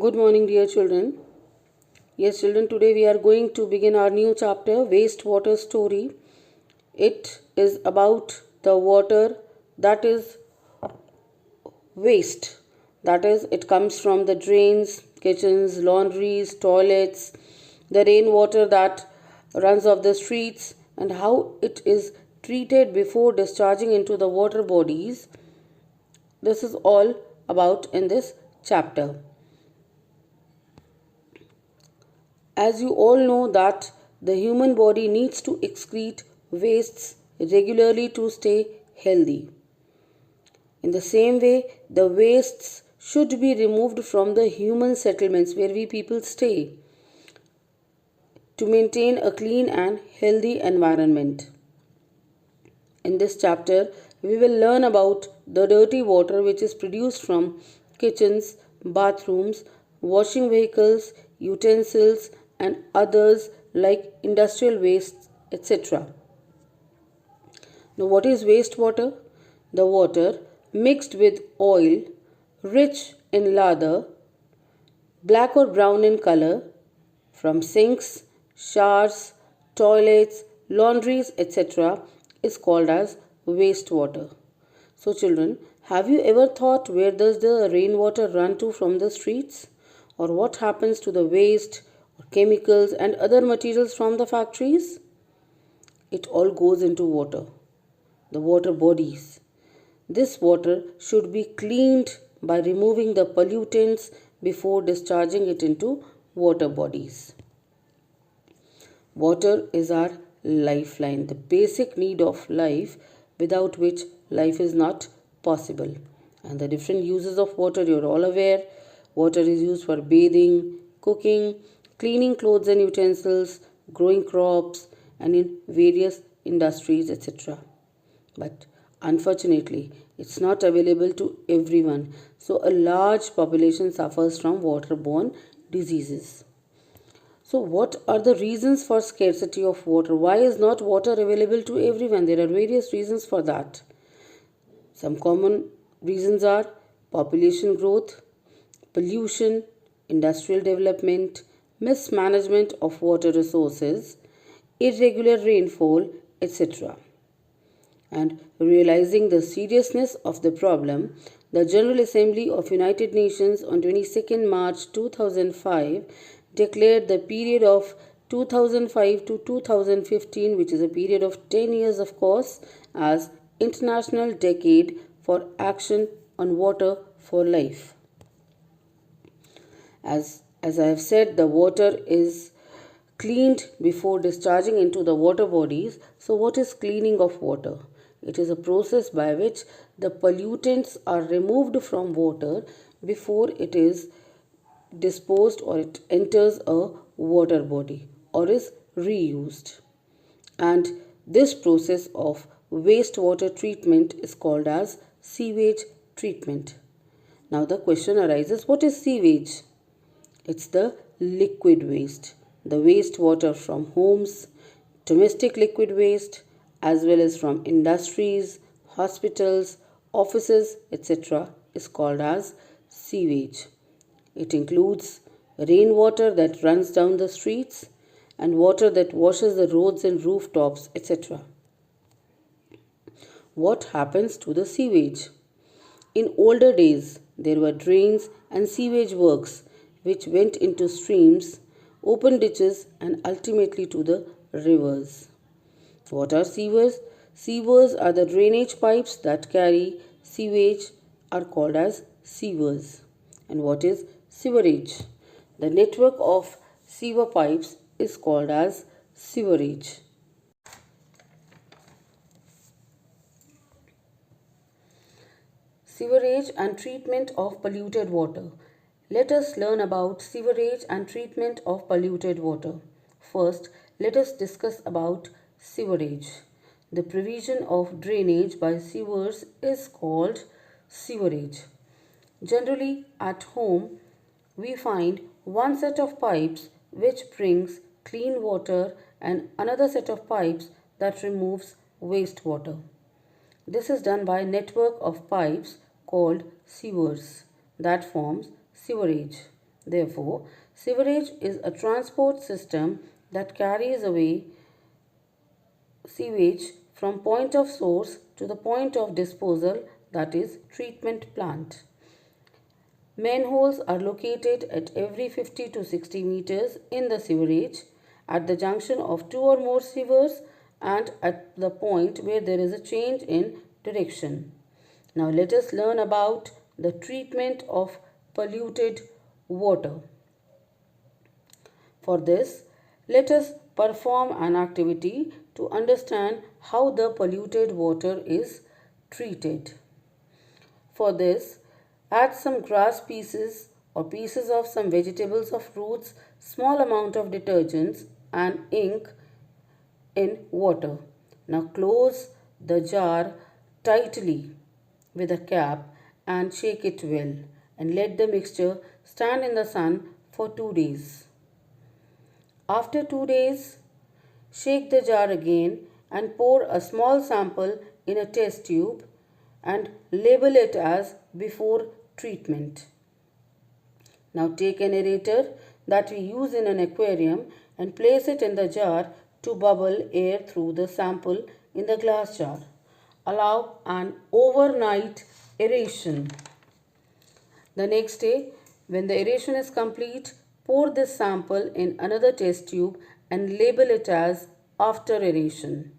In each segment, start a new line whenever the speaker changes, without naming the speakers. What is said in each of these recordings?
Good morning, dear children. Yes, children, today we are going to begin our new chapter, Wastewater Story. It is about the water that is waste. That is, it comes from the drains, kitchens, laundries, toilets, the rainwater that runs off the streets, and how it is treated before discharging into the water bodies. This is all about in this chapter. As you all know that the human body needs to excrete wastes regularly to stay healthy. In the same way, the wastes should be removed from the human settlements where we people stay to maintain a clean and healthy environment. In this chapter, we will learn about the dirty water which is produced from kitchens, bathrooms, washing vehicles, utensils, and others like industrial wastes, etc. Now, what is wastewater? The water mixed with oil, rich in lather, black or brown in color, from sinks, showers, toilets, laundries, etc. is called as wastewater. So children, have you ever thought where does the rainwater run to from the streets? Or what happens to the waste or chemicals and other materials from the factories? It all goes into water, the water bodies. This water should be cleaned by removing the pollutants before discharging it into water bodies. Water is our lifeline, the basic need of life without which life is not possible. And the different uses of water, you're all aware. Water is used for bathing, cooking, cleaning clothes and utensils, growing crops, and in various industries, etc. But unfortunately, it's not available to everyone. So a large population suffers from waterborne diseases. So what are the reasons for scarcity of water? Why is not water available to everyone? There are various reasons for that. Some common reasons are population growth, pollution, industrial development, mismanagement of water resources, irregular rainfall, etc. And realizing the seriousness of the problem, the General Assembly of United Nations on 22nd March 2005 declared the period of 2005 to 2015, which is a period of 10 years of course, as International Decade for Action on Water for Life. As I have said, the water is cleaned before discharging into the water bodies. So what is cleaning of water? It is a process by which the pollutants are removed from water before it is disposed or it enters a water body or is reused. And this process of wastewater treatment is called as sewage treatment. Now the question arises, what is sewage? It's the liquid waste, the wastewater from homes, domestic liquid waste, as well as from industries, hospitals, offices, etc. is called as sewage. It includes rainwater that runs down the streets and water that washes the roads and rooftops, etc. What happens to the sewage? In older days, there were drains and sewage works which went into streams, open ditches, and ultimately to the rivers. What are sewers? Sewers are the drainage pipes that carry sewage, are called as sewers. And what is sewerage? The network of sewer pipes is called as sewerage. Sewerage and treatment of polluted water. Let us learn about sewerage and treatment of polluted water. First, let us discuss about sewerage. The provision of drainage by sewers is called sewerage. Generally, at home, we find one set of pipes which brings clean water and another set of pipes that removes wastewater. This is done by a network of pipes called sewers that forms sewerage. Therefore, sewerage is a transport system that carries away sewage from point of source to the point of disposal, that is treatment plant. Manholes are located at every 50 to 60 meters in the sewerage, at the junction of two or more sewers, and at the point where there is a change in direction. Now let us learn about the treatment of polluted water. For this, let us perform an activity to understand how the polluted water is treated. For this, add some grass pieces or pieces of some vegetables or fruits, small amount of detergents and ink in water. Now close the jar tightly with a cap and shake it well, and let the mixture stand in the sun for 2 days. After 2 days, shake the jar again and pour a small sample in a test tube and label it as before treatment. Now take an aerator that we use in an aquarium and place it in the jar to bubble air through the sample in the glass jar. Allow an overnight aeration. The next day, when the aeration is complete, pour this sample in another test tube and label it as after aeration.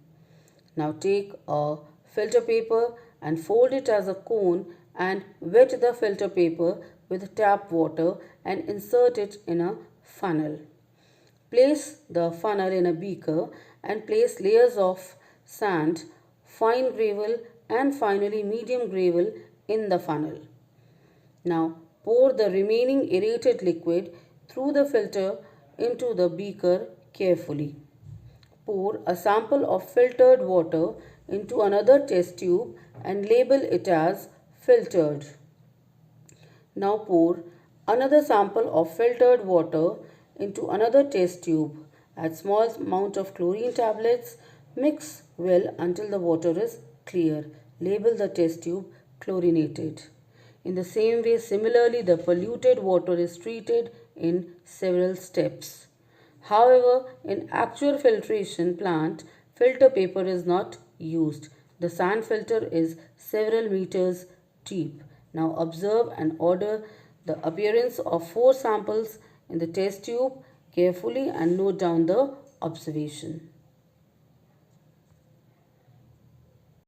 Now take a filter paper and fold it as a cone and wet the filter paper with tap water and insert it in a funnel. Place the funnel in a beaker and place layers of sand, fine gravel and finally medium gravel in the funnel. Now pour the remaining aerated liquid through the filter into the beaker carefully. Pour a sample of filtered water into another test tube and label it as filtered. Now pour another sample of filtered water into another test tube. Add small amount of chlorine tablets. Mix well until the water is clear. Label the test tube chlorinated. In the same way, similarly, the polluted water is treated in several steps. However, in actual filtration plant, filter paper is not used. The sand filter is several meters deep. Now observe and order the appearance of 4 samples in the test tube carefully and note down the observation.